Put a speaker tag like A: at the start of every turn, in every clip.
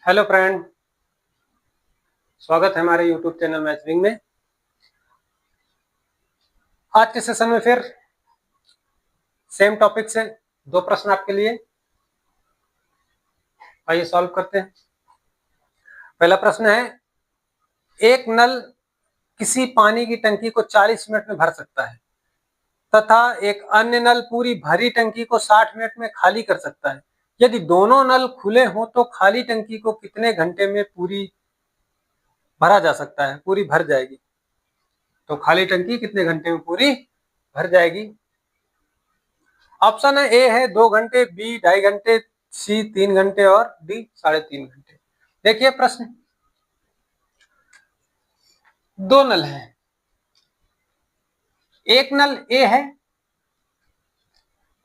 A: Hello friend, स्वागत है हमारे यूट्यूब चैनल मैथविंग में। आज के सेशन में फिर सेम टॉपिक से दो प्रश्न आपके लिए। आइए सॉल्व करते हैं। पहला प्रश्न है, एक नल किसी पानी की टंकी को 40 मिनट में भर सकता है तथा एक अन्य नल पूरी भरी टंकी को 60 मिनट में खाली कर सकता है। यदि दोनों नल खुले हों तो खाली टंकी को कितने घंटे में पूरी भरा जा सकता है, पूरी भर जाएगी। तो खाली टंकी कितने घंटे में पूरी भर जाएगी। ऑप्शन है, ए है 2 घंटे, बी 2.5 घंटे, सी 3 घंटे और डी 3.5 घंटे। देखिए प्रश्न, दो नल है। एक नल ए है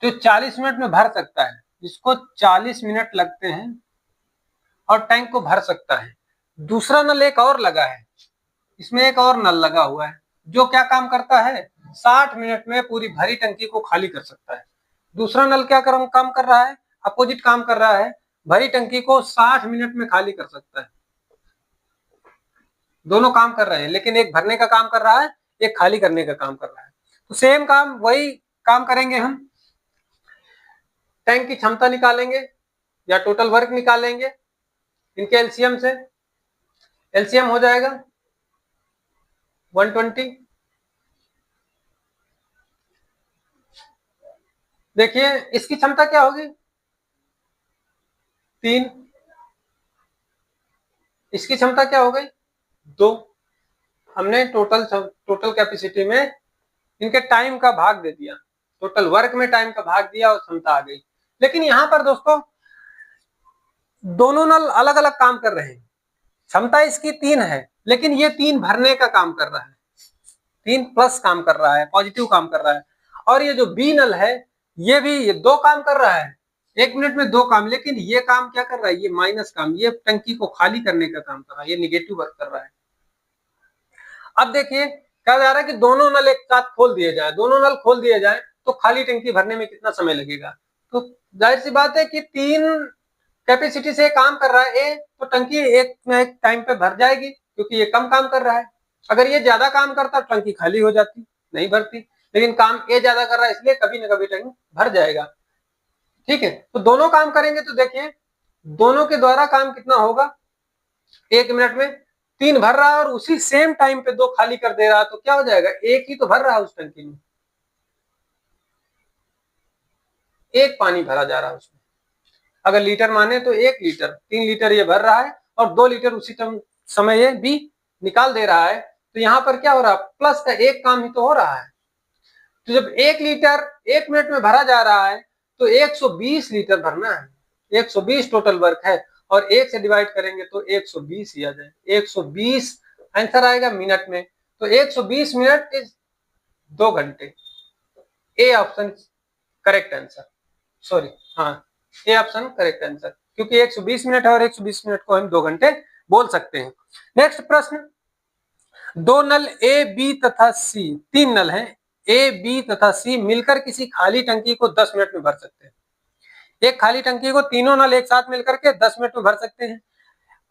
A: जो 40 मिनट में भर सकता है, जिसको 40 मिनट लगते हैं और टैंक को भर सकता है। दूसरा नल एक और लगा है, इसमें एक और नल लगा हुआ है जो क्या काम करता है, 60 मिनट में पूरी भरी टंकी को खाली कर सकता है। दूसरा नल क्या काम कर रहा है, अपोजिट काम कर रहा है, भरी टंकी को 60 मिनट में खाली कर सकता है। दोनों काम कर रहे हैं, लेकिन एक भरने का काम कर रहा है, एक खाली करने का काम कर रहा है। तो सेम काम, वही काम करेंगे हम। टैंक की क्षमता निकालेंगे या टोटल वर्क निकालेंगे इनके एलसीएम से। एलसीएम हो जाएगा 120। देखिए इसकी क्षमता क्या होगी, 3। इसकी क्षमता क्या हो गई, 2। हमने टोटल कैपेसिटी में इनके टाइम का भाग दे दिया, टोटल वर्क में टाइम का भाग दिया और क्षमता आ गई। लेकिन यहां पर दोस्तों दोनों नल अलग अलग काम कर रहे हैं। क्षमता इसकी 3 है, लेकिन ये 3 भरने का काम कर रहा है, 3 प्लस काम कर रहा है, पॉजिटिव काम कर रहा है। और ये जो बी नल है ये भी ये 2 काम कर रहा है, 1 मिनट में 2 काम। लेकिन ये काम क्या कर रहा है, ये माइनस काम, ये टंकी को खाली करने का काम कर रहा है, ये निगेटिव वर्क कर रहा है। अब देखिए कहा जा रहा है कि दोनों नल एक साथ खोल दिए जाए, दोनों नल खोल दिए जाए तो खाली टंकी भरने में कितना समय लगेगा। तो जाहिर सी बात है कि 3 कैपेसिटी से काम कर रहा है ए, तो टंकी एक टाइम पे भर जाएगी, क्योंकि ये कम काम कर रहा है। अगर ये ज्यादा काम करता तो टंकी खाली हो जाती, नहीं भरती। लेकिन काम ए ज्यादा कर रहा है, इसलिए कभी ना कभी टंकी भर जाएगा। ठीक है, तो दोनों काम करेंगे तो देखिए दोनों के द्वारा काम कितना होगा। 1 मिनट में 3 भर रहा है और उसी सेम टाइम पे 2 खाली कर दे रहा है, तो क्या हो जाएगा, एक ही तो भर रहा है उस टंकी में, एक पानी भरा जा रहा है उसमें। अगर लीटर माने तो 1 लीटर, 3 लीटर ये भर रहा है और 2 लीटर उसी समय ये भी निकाल दे रहा है। तो यहाँ पर क्या हो रहा है, प्लस का एक काम ही तो हो रहा है। तो जब 1 लीटर 1 मिनट में भरा जा रहा है तो 120 लीटर भरना है, 120 टोटल वर्क है। और 1 से डिवाइड करेंगे तो 120 ही आ जाए, 120 आंसर आएगा मिनट में। तो 120 मिनट इज 2 घंटे। A option correct answer, sorry, हाँ ए ऑप्शन करेक्ट आंसर, क्योंकि 120 मिनट है और 120 मिनट को हम 2 घंटे बोल सकते हैं। नेक्स्ट प्रश्न, दो नल ए बी तथा सी, 3 नल हैं ए बी तथा सी मिलकर किसी खाली टंकी को 10 मिनट में भर सकते हैं। एक खाली टंकी को तीनों नल एक साथ मिलकर के 10 मिनट में भर सकते हैं।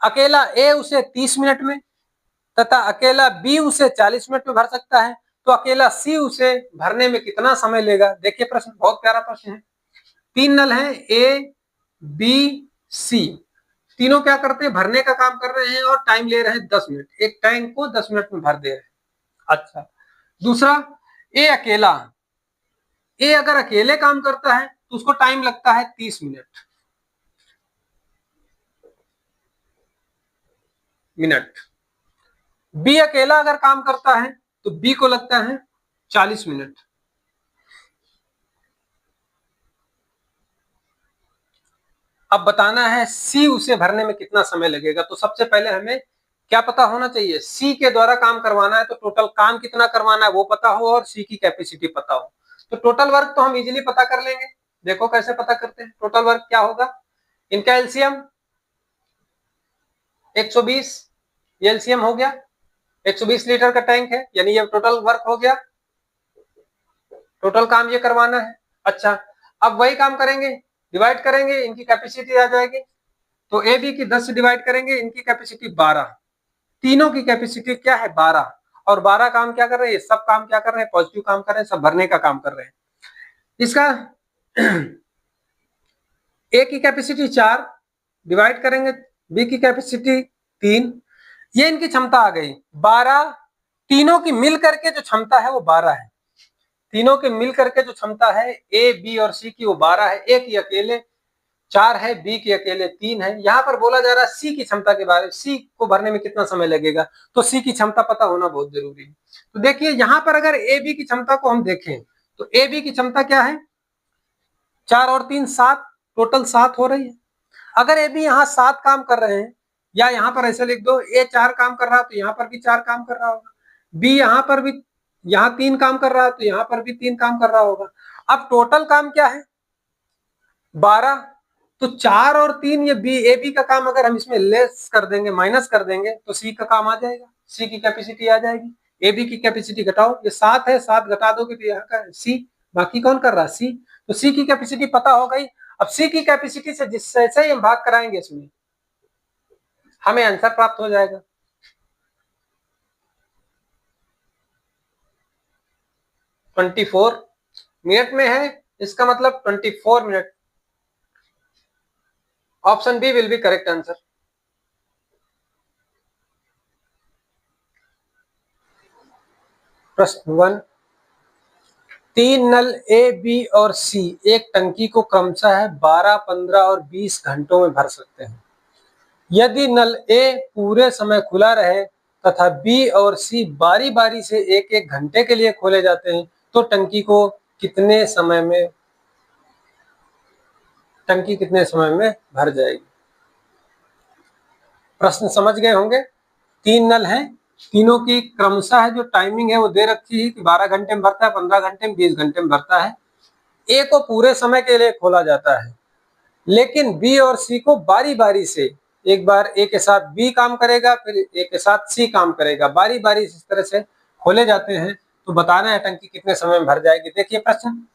A: अकेला ए उसे 30 मिनट में तथा अकेला बी उसे 40 मिनट में भर सकता है, तो अकेला सी उसे भरने में कितना समय लेगा। देखिए प्रश्न बहुत प्यारा प्रश्न है। 3 नल हैं ए बी सी, तीनों क्या करते हैं, भरने का काम कर रहे हैं और टाइम ले रहे हैं 10 मिनट, एक टैंक को 10 मिनट में भर दे रहे हैं। अच्छा, दूसरा ए अकेला, ए अगर अकेले काम करता है तो उसको टाइम लगता है 30 मिनट। बी अकेला अगर काम करता है तो बी को लगता है 40 मिनट। अब बताना है सी उसे भरने में कितना समय लगेगा। तो सबसे पहले हमें क्या पता होना चाहिए, सी के द्वारा काम करवाना है तो टोटल काम कितना करवाना है वो पता हो और सी की कैपेसिटी पता हो। तो टोटल वर्क तो हम इजीली पता कर लेंगे। देखो कैसे पता करते हैं, टोटल वर्क क्या होगा, इनका एलसीएम 120, ये एलसीएम हो गया, 120 लीटर का टैंक है, यानी ये टोटल वर्क हो गया, टोटल काम ये करवाना है। अच्छा, अब वही काम करेंगे, डिवाइड करेंगे, इनकी कैपेसिटी आ जाएगी तो ए बी की 10 से डिवाइड करेंगे, इनकी कैपेसिटी 12, तीनों की कैपेसिटी क्या है 12, और 12 काम क्या कर रहे हैं, सब काम क्या कर रहे हैं, पॉजिटिव काम कर रहे हैं, सब भरने का काम कर रहे हैं। इसका ए की कैपेसिटी 4 डिवाइड करेंगे, बी की कैपेसिटी 3, ये इनकी क्षमता आ गई 12, तीनों की मिल करके जो क्षमता है वो 12 है, तीनों के मिल करके जो क्षमता है ए बी और सी की वो 12 है, ए की अकेले 4 है, बी की अकेले 3 है। यहाँ पर बोला जा रहा है सी की क्षमता के बारे में, सी को भरने में कितना समय लगेगा, तो सी की क्षमता पता होना बहुत जरूरी है। तो देखिए यहाँ पर अगर ए बी की क्षमता को हम देखें तो ए बी की क्षमता क्या है, 4 और 3 7, टोटल 7 हो रही है। अगर ए बी यहाँ 7 काम कर रहे हैं, या यहाँ पर ऐसे लिख दो ए 4 काम कर रहा है तो यहाँ पर भी 4 काम कर रहा होगा, बी यहाँ पर भी यहाँ 3 काम कर रहा है तो यहाँ पर भी 3 काम कर रहा होगा। अब टोटल काम क्या है 12, तो 4 और 3 ये बी ए बी का काम अगर हम इसमें लेस कर देंगे, माइनस कर देंगे, तो सी का काम आ जाएगा, सी की कैपेसिटी आ जाएगी। ए बी की कैपेसिटी घटाओ, ये 7 है, 7 घटा दोगे तो यहाँ का सी, बाकी कौन कर रहा है सी, तो सी की कैपेसिटी पता हो गई। अब सी की कैपेसिटी से जैसे ही हम भाग कराएंगे इसमें हमें आंसर प्राप्त हो जाएगा। ट्वेंटी 24 मिनट में है, इसका मतलब 24 minute. Option B will be correct answer. प्रश्न 1, 3 नल ए बी और सी एक टंकी को क्रमशः 12, 15 और 20 घंटों में भर सकते हैं। यदि नल ए पूरे समय खुला रहे तथा बी और सी बारी बारी से एक एक घंटे के लिए खोले जाते हैं तो टंकी कितने समय में भर जाएगी। प्रश्न समझ गए होंगे। 3 नल हैं, तीनों की क्रमशः जो टाइमिंग है वो दे रखी है कि 12 घंटे में भरता है, 15 घंटे में, 20 घंटे में भरता है। ए को पूरे समय के लिए खोला जाता है, लेकिन बी और सी को बारी बारी से, एक बार ए के साथ बी काम करेगा, फिर ए के साथ सी काम करेगा, बारी बारी इस तरह से खोले जाते हैं। तो बताना है टंकी कितने समय में भर जाएगी। देखिए प्रश्न,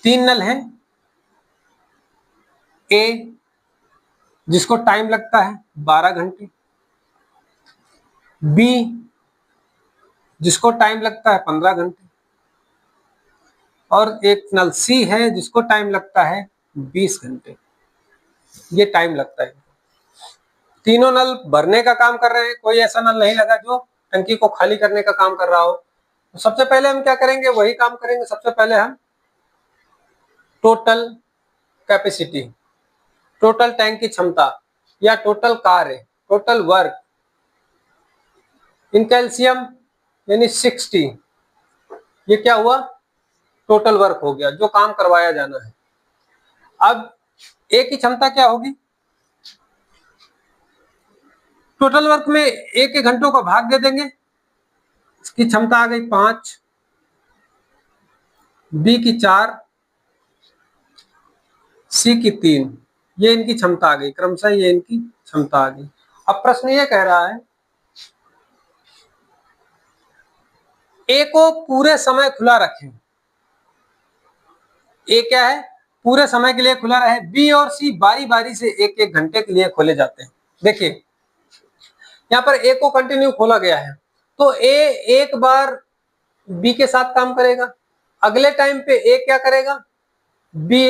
A: 3 नल हैं, ए जिसको टाइम लगता है 12 घंटे, बी जिसको टाइम लगता है 15 घंटे, और एक नल सी है जिसको टाइम लगता है 20 घंटे। ये टाइम लगता है। तीनों नल भरने का काम कर रहे हैं, कोई ऐसा नल नहीं लगा जो टंकी को खाली करने का काम कर रहा हो। तो सबसे पहले हम क्या करेंगे, वही काम करेंगे। सबसे पहले हम टोटल कैपेसिटी, टोटल टैंक की क्षमता या टोटल कार्य, टोटल वर्क इन कैल्शियम यानी 60, ये क्या हुआ, टोटल वर्क हो गया, जो काम करवाया जाना है। अब ए की क्षमता क्या होगी, टोटल वर्क में ए के घंटों का भाग दे देंगे, इसकी क्षमता आ गई 5, बी की 4, सी की 3, ये इनकी क्षमता आ गई, क्रमशः ये इनकी क्षमता आ गई। अब प्रश्न ये कह रहा है ए को पूरे समय खुला रखें, ए क्या है पूरे समय के लिए खुला रहे, बी और सी बारी बारी से एक एक घंटे के लिए खोले जाते हैं। देखिए यहाँ पर ए को कंटिन्यू खोला गया है, तो ए एक बार बी के साथ काम करेगा, अगले टाइम पे ए क्या करेगा, बी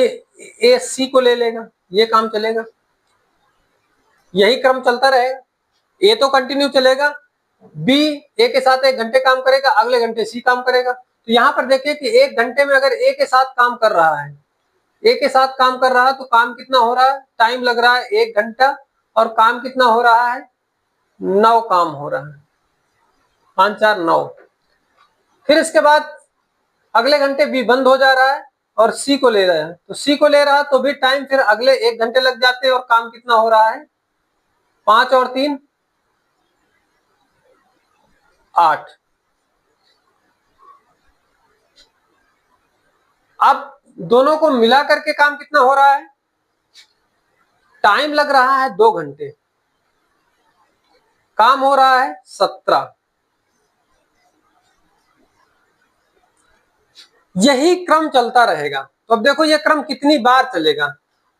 A: ए सी को ले लेगा, ये काम चलेगा, यही क्रम चलता रहेगा। ए तो कंटिन्यू चलेगा, बी ए के साथ 1 घंटे काम करेगा, अगले घंटे सी काम करेगा। तो यहाँ पर देखिए कि 1 घंटे में अगर ए के साथ काम कर रहा है, ए के साथ काम कर रहा है, तो काम कितना हो रहा है, टाइम लग रहा है 1 घंटा, और काम कितना हो रहा है, 9 काम हो रहा है, 5 4 9। फिर इसके बाद अगले घंटे बी बंद हो जा रहा है और सी को ले रहा है, तो सी को ले रहा है तो भी टाइम फिर अगले 1 घंटे लग जाते हैं, और काम कितना हो रहा है, 5 और 3 8। अब दोनों को मिला करके काम कितना हो रहा है, टाइम लग रहा है 2 घंटे, काम हो रहा है 17। यही क्रम चलता रहेगा। तो अब देखो ये क्रम कितनी बार चलेगा।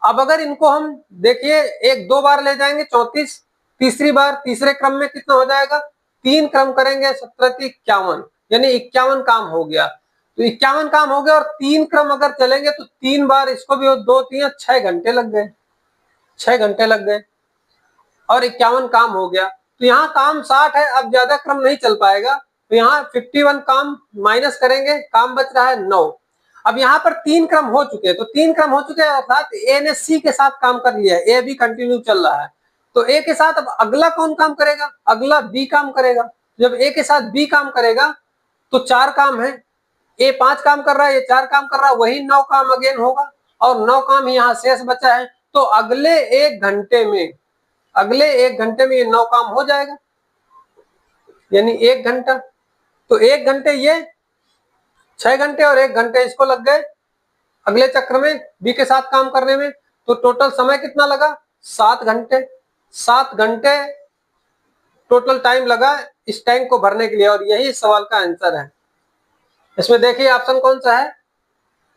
A: अब अगर इनको हम देखिए एक दो बार ले जाएंगे 34, तीसरी बार तीसरे क्रम में कितना हो जाएगा, 3 क्रम करेंगे 17 यानी 51 काम हो गया। तो 51 काम हो गया और 3 क्रम अगर चलेंगे तो 3 बार इसको भी 2 3 6 घंटे लग गए, 6 घंटे लग गए और 51 काम हो गया। तो यहाँ काम 60 है, अब ज्यादा क्रम नहीं चल पाएगा, तो यहाँ 51 काम माइनस करेंगे, काम बच रहा है 9। अब यहाँ पर 3 क्रम हो चुके हैं, तो 3 क्रम हो चुके हैं अर्थात ए ने सी के साथ काम कर लिया है, ए भी कंटिन्यू चल रहा है। तो ए के साथ अब अगला कौन काम करेगा, अगला बी काम करेगा। जब ए के साथ बी काम करेगा तो 4 काम है, ए 5 काम कर रहा है, ये 4 काम कर रहा है, वही 9 काम अगेन होगा और 9 काम यहाँ शेष बचा है। तो अगले 1 घंटे में, अगले 1 घंटे में ये 9 काम हो जाएगा, यानी 1 घंटा। तो 1 घंटे ये 6 घंटे और 1 घंटे इसको लग गए अगले चक्र में बी के साथ काम करने में। तो टोटल समय कितना लगा, 7 घंटे। 7 घंटे टोटल टाइम लगा इस टैंक को भरने के लिए और यही सवाल का आंसर है। इसमें देखिए ऑप्शन कौन सा है,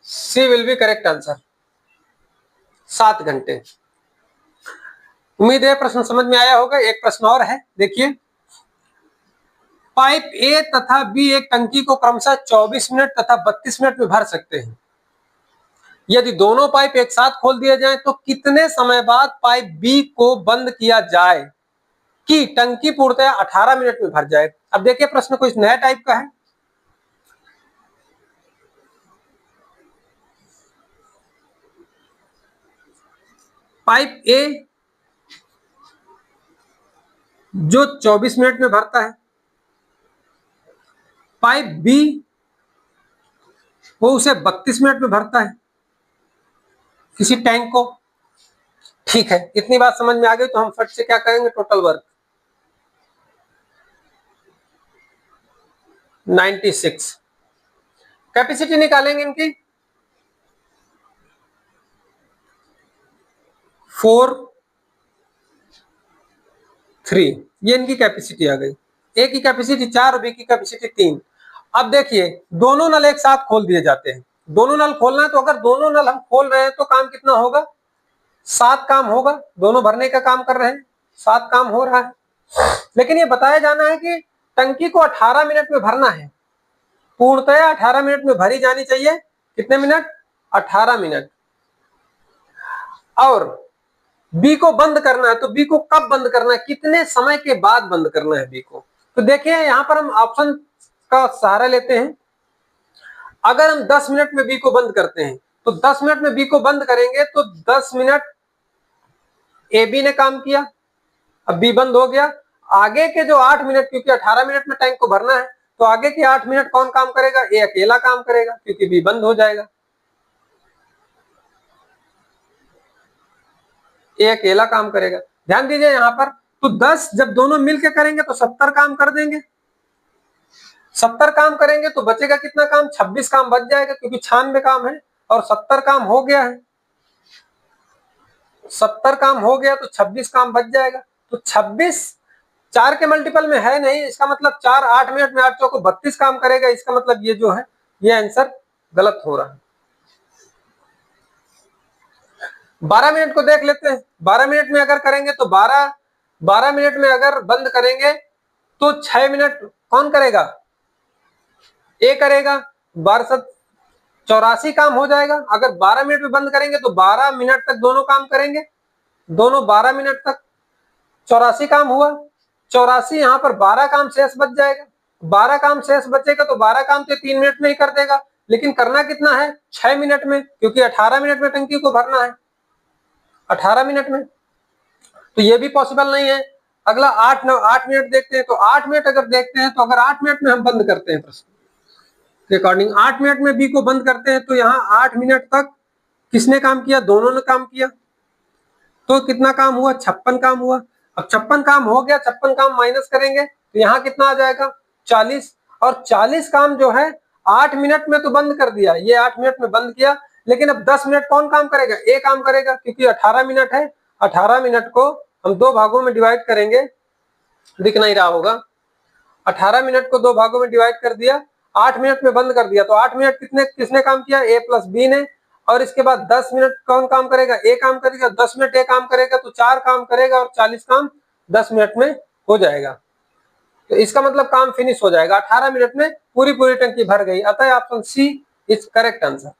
A: सी विल बी करेक्ट आंसर, 7 घंटे। उम्मीद है प्रश्न समझ में आया होगा। एक प्रश्न और है, देखिए पाइप ए तथा बी एक टंकी को क्रमशः 24 मिनट तथा 32 मिनट में भर सकते हैं। यदि दोनों पाइप एक साथ खोल दिए जाएं तो कितने समय बाद पाइप बी को बंद किया जाए कि टंकी पूर्णतः 18 मिनट में भर जाए। अब देखिए प्रश्न कुछ नया टाइप का है। पाइप ए जो 24 मिनट में भरता है, पाइप बी वो उसे 32 मिनट में भरता है किसी टैंक को। ठीक है, इतनी बात समझ में आ गई तो हम फट से क्या करेंगे, टोटल वर्क 96, कैपेसिटी निकालेंगे इनकी 4 3, ये इनकी कैपेसिटी आ गई। ए की कैपेसिटी 4 और बी की कैपेसिटी 3। अब देखिए दोनों नल एक साथ खोल दिए जाते हैं, दोनों नल खोलना है तो अगर दोनों नल हम खोल रहे हैं तो काम कितना होगा, 7 काम होगा। दोनों भरने का काम कर रहे हैं, 7 काम हो रहा है। लेकिन ये बताया जाना है कि टंकी को 18 मिनट में भरना है, पूर्णतया 18 मिनट में भरी जानी चाहिए। कितने मिनट, 18 मिनट। और बी को बंद करना है तो बी को कब बंद करना है, कितने समय के बाद बंद करना है बी को। तो देखिए यहां पर हम ऑप्शन का सहारा लेते हैं। अगर हम 10 मिनट में बी को बंद करते हैं तो 10 मिनट में बी को बंद करेंगे तो 10 मिनट ए बी ने काम किया, अब बी बंद हो गया। आगे के जो 8 मिनट, क्योंकि 18 मिनट में टैंक को भरना है तो आगे के 8 मिनट कौन काम करेगा, ए अकेला काम करेगा क्योंकि बी बंद हो जाएगा, ए अकेला काम करेगा। ध्यान दीजिए यहां पर, तो 10 जब दोनों मिलकर करेंगे तो 70 काम कर देंगे। 70 काम करेंगे तो बचेगा कितना काम, 26 काम बच जाएगा क्योंकि 96 काम है और 70 काम हो गया है। 70 काम हो गया तो 26 काम बच जाएगा। तो 26 4 के मल्टीपल में है नहीं, इसका मतलब 4 8 मिनट में 8 चौको 32 काम करेगा। इसका मतलब ये जो है ये आंसर गलत हो रहा है। 12 मिनट को देख लेते हैं। 12 मिनट में अगर करेंगे तो 12 मिनट में अगर बंद करेंगे तो 6 मिनट कौन करेगा, ए करेगा। 12 84 काम हो जाएगा। अगर 12 मिनट में बंद करेंगे तो 12 मिनट तक दोनों काम करेंगे, दोनों 12 मिनट तक 84 काम हुआ। 84 यहाँ पर 12 काम शेष बच जाएगा। 12 काम शेष बचेगा तो 12 काम तो 3 मिनट में ही कर देगा, लेकिन करना कितना है, 6 मिनट में, क्योंकि 18 मिनट में टंकी को भरना है, 18 मिनट में। तो ये भी पॉसिबल नहीं है। अगला 8 मिनट देखते हैं। तो 8 मिनट अगर देखते हैं तो अगर 8 मिनट में हम बंद करते हैं प्रश्न के अकॉर्डिंग, 8 मिनट में बी को बंद करते हैं तो यहाँ 8 मिनट तक किसने काम किया, दोनों ने काम किया। तो कितना काम हुआ, 56 काम हुआ। अब 56 काम हो गया, 56 काम माइनस करेंगे तो यहाँ कितना आ जाएगा, 40। और 40 काम जो है 8 मिनट में तो बंद कर दिया, ये 8 मिनट में बंद किया, लेकिन अब 10 मिनट कौन काम करेगा, ए काम करेगा, क्योंकि 18 मिनट है। 18 मिनट को हम 2 भागों में डिवाइड करेंगे, दिख नहीं रहा होगा। 18 मिनट को 2 भागों में डिवाइड कर दिया, 8 मिनट में बंद कर दिया। तो 8 मिनट किसने काम किया, ए प्लस बी ने। और इसके बाद 10 मिनट कौन काम करेगा, ए काम करेगा, 10 मिनट ए काम करेगा, तो 4 काम करेगा और 40 काम 10 मिनट में हो जाएगा। तो इसका मतलब काम फिनिश हो जाएगा, 18 मिनट में पूरी टंकी भर गई। अतः option C is correct answer.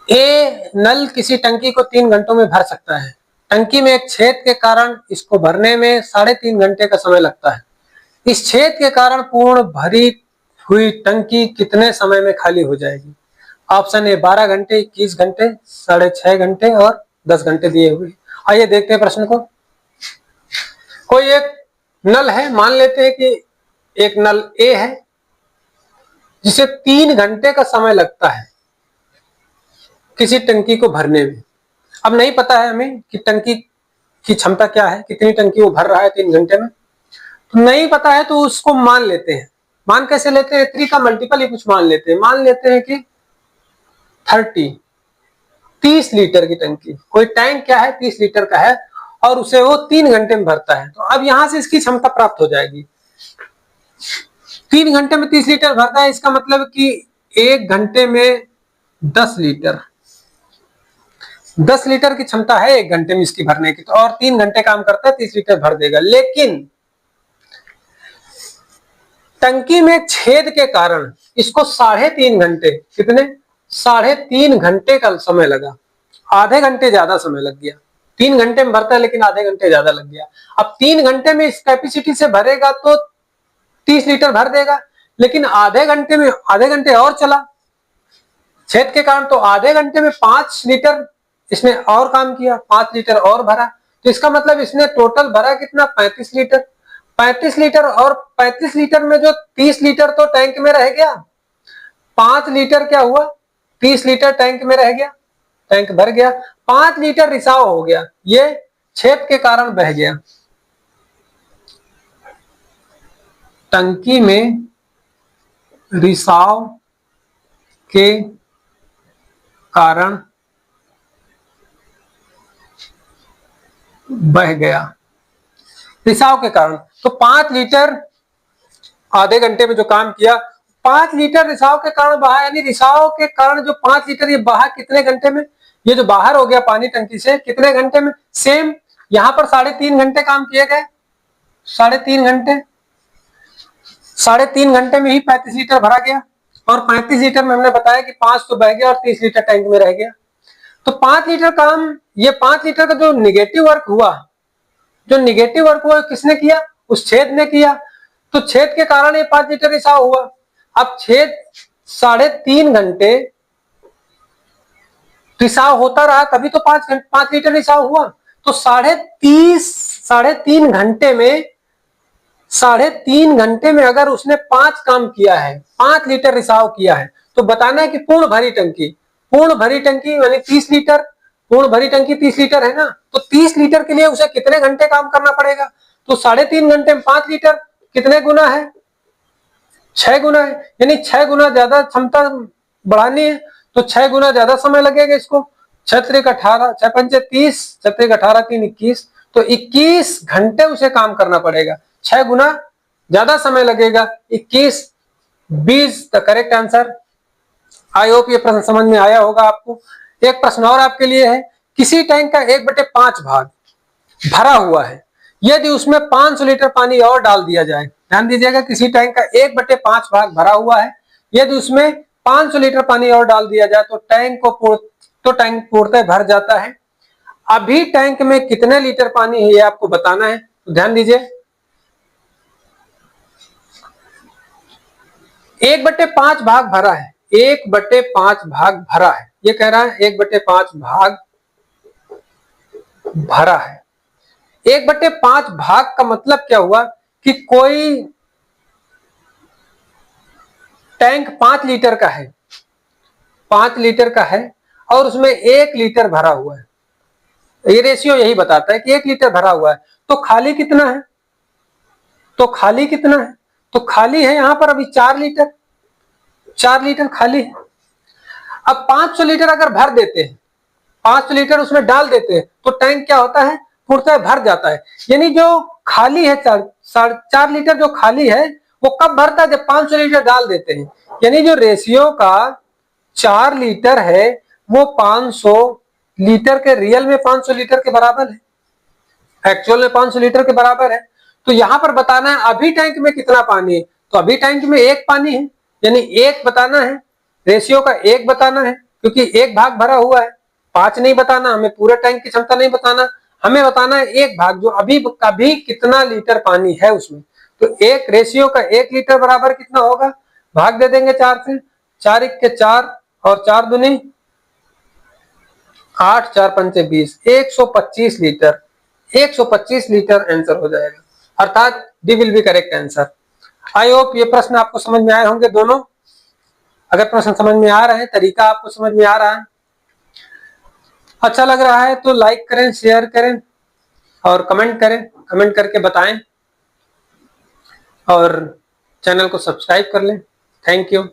A: A, नल किसी टंकी को 3 घंटों में भर सकता है। टंकी में एक छेद के कारण इसको भरने में 3.5 घंटे का समय लगता है। इस छेद के कारण पूर्ण भरी हुई टंकी कितने समय में खाली हो जाएगी? ऑप्शन ए 12 घंटे, 21 घंटे, 6.5 घंटे और 10 घंटे दिए हुए। आइए देखते हैं प्रश्न को। कोई एक नल है, मान लेते हैं कि एक नल ए है जिसे 3 घंटे का समय लगता है किसी टंकी को भरने में। अब नहीं पता है हमें कि टंकी की क्षमता क्या है, कितनी टंकी वो भर रहा है 3 घंटे में, तो नहीं पता है तो उसको मान लेते हैं। मान कैसे लेते हैं? 3 का मल्टीपल ही कुछ मान लेते हैं। मान लेते हैं कि 30 लीटर की टंकी, कोई टैंक क्या है 30 लीटर का है और उसे वो 3 घंटे में भरता है। तो अब यहां से इसकी क्षमता प्राप्त हो जाएगी। 3 घंटे में 30 लीटर भरता है, इसका मतलब कि 1 घंटे में 10 लीटर, 10 लीटर की क्षमता है 1 घंटे में इसकी भरने की। तो और 3 घंटे काम करता है, 30 लीटर भर देगा। लेकिन टंकी में छेद के कारण इसको 3.5 घंटे, कितने 3.5 घंटे का समय लगा। आधे घंटे ज्यादा समय लग गया। 3 घंटे में भरता है लेकिन आधे घंटे ज्यादा लग गया। अब 3 घंटे में इस कैपेसिटी से भरेगा तो 30 लीटर भर देगा, लेकिन आधे घंटे में आधे घंटे और चला छेद के कारण, तो आधे घंटे में 5 लीटर इसने और काम किया, 5 लीटर और भरा। तो इसका मतलब इसने टोटल भरा कितना, 35 लीटर। 35 लीटर और 35 लीटर में जो 30 लीटर तो टैंक में रह गया, 5 लीटर क्या हुआ, 30 लीटर टैंक में रह गया, टैंक भर गया। 5 लीटर रिसाव हो गया, ये छेद के कारण बह गया। टंकी में रिसाव के कारण बह गया, रिसाव के कारण। तो 5 लीटर आधे घंटे में जो काम किया, 5 लीटर रिसाव के कारण बहा, यानी रिसाव के कारण जो 5 लीटर ये बहा कितने घंटे में, ये जो बाहर हो गया पानी टंकी से कितने घंटे में। सेम यहां पर 3.5 घंटे काम किए गए, 3.5 घंटे, 3.5 घंटे में ही 35 लीटर भरा गया। और 35 लीटर में हमने बताया कि 5 तो बह गया और 30 लीटर टैंक में रह गया। तो 5 लीटर काम, ये 5 लीटर का जो निगेटिव वर्क हुआ, जो निगेटिव वर्क हुआ किसने किया, उस छेद ने किया। तो छेद के कारण ये 5 लीटर रिसाव हुआ। अब छेद 3.5 घंटे रिसाव होता रहा, तभी तो 5 लीटर रिसाव हुआ। तो 3.5 घंटे में 3.5 घंटे में अगर उसने 5 काम किया है, 5 लीटर रिसाव किया है, तो बताना है कि पूर्ण भरी टंकी, पूर्ण भरी टंकी यानी 30 लीटर, पूर्ण भरी टंकी 30 लीटर है ना, तो 30 लीटर के लिए उसे कितने घंटे काम करना पड़ेगा। तो 3.5 घंटे में 5 लीटर कितने गुना है, 6 गुना है, यानी 6 गुना ज्यादा क्षमता बढ़ानी है, तो 6 गुना ज्यादा समय लगेगा इसको। 6 3 18, 6 5 30, 6 3 18 3 21, तो 21 घंटे उसे काम करना पड़ेगा, 6 गुना ज्यादा समय लगेगा। 21 20 the correct answer. I hope ये प्रश्न समझ में आया होगा आपको। एक प्रश्न और आपके लिए है, किसी टैंक का 1/5 भाग भरा हुआ है, यदि उसमें 500 लीटर पानी और डाल दिया जाए। ध्यान दीजिएगा, किसी टैंक का 1/5 भाग भरा हुआ है, यदि उसमें 500 लीटर पानी और डाल दिया जाए तो टैंक पूर्णतः भर जाता है। अभी टैंक में कितने लीटर पानी है ये आपको बताना है, तो ध्यान दीजिए। 1/5 भाग भरा है, 1/5 भाग भरा है, ये कह रहा है 1/5 भाग भरा है। 1/5 भाग का मतलब क्या हुआ कि कोई टैंक 5 लीटर का है, 5 लीटर का है और उसमें 1 लीटर भरा हुआ है। ये रेशियो यही बताता है कि 1 लीटर भरा हुआ है, तो खाली कितना है, तो खाली कितना है, तो खाली है यहां पर अभी 4 लीटर, 4 लीटर खाली है। अब 500 लीटर अगर भर देते हैं, 500 लीटर उसमें डाल देते हैं, तो टैंक क्या होता है, पूर्णतः भर जाता है। यानी जो खाली है 4 लीटर जो खाली है वो कब भरता है, जब 500 लीटर डाल देते हैं। यानी जो रेशियो का 4 लीटर है वो 500 लीटर के, रियल में 500 लीटर के बराबर है, एक्चुअल में 500 लीटर के बराबर है। तो यहाँ पर बताना है अभी टैंक में कितना पानी है, तो अभी टैंक में 1 पानी है, यानी 1 बताना है, रेशियो का 1 बताना है, क्योंकि 1 भाग भरा हुआ है, 5 नहीं बताना हमें, पूरे टैंक की क्षमता नहीं बताना, हमें बताना है 1 भाग, जो अभी कितना लीटर पानी है उसमें। तो 1 रेशियो का 1 लीटर बराबर कितना होगा, भाग दे देंगे 4 से, 4 × 4 और 4 दूनी 8, 4 पंचे 20, 125 लीटर, 125 लीटर आंसर हो जाएगा, अर्थात D will be correct answer. I hope ये प्रश्न आपको समझ में आए होंगे दोनों। अगर प्रश्न समझ में आ रहे हैं, तरीका आपको समझ में आ रहा है, अच्छा लग रहा है तो लाइक करें, शेयर करें और कमेंट करें, कमेंट करके बताएं और चैनल को सब्सक्राइब कर लें। Thank you.